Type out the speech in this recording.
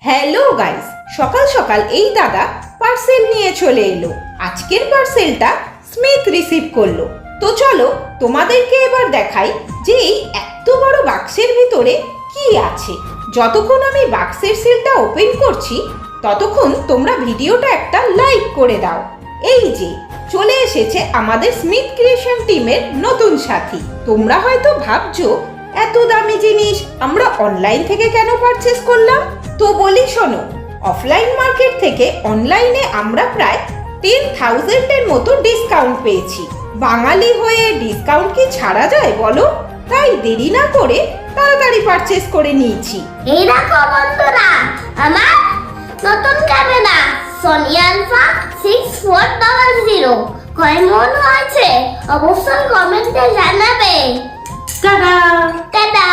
Hello guys, সকাল সকাল এই দাদা পার্সেল নিয়ে চলে এলো। আজকের পার্সেলটা স্মিথ রিসিভ করলো। তো চলো তোমাদেরকে এবার দেখাই যে এই এত বড় বাক্সের ভিতরে কি আছে। যতক্ষণ আমি বাক্সের সিলটা ওপেন করছি ততক্ষণ তোমরা ভিডিওটা একটা লাইক করে দাও। এই যে চলে এসেছে আমাদের স্মিথ ক্রিয়েশন টিমের নতুন সাথী। তোমরা হয়তো ভাবছো এত দামি জিনিস আমরা অনলাইন থেকে কেন পারচেজ করলাম। তো বলি শোনো, অফলাইন মার্কেট থেকে অনলাইনে আমরা প্রায় 10,000 এর মতো ডিসকাউন্ট পেয়েছি। বাঙালি হয়ে ডিসকাউন্ট কি ছাড়া যায় বলো? তাই দেরি না করে তাড়াতাড়ি পারচেজ করে নিয়েছি। এই দেখো বন্ধুরা, আমার নতুন ক্যামেরা সনি আলফা 6400 কেমন হয়েছে অবশ্যই কমেন্টে জানাবে। Tata tata.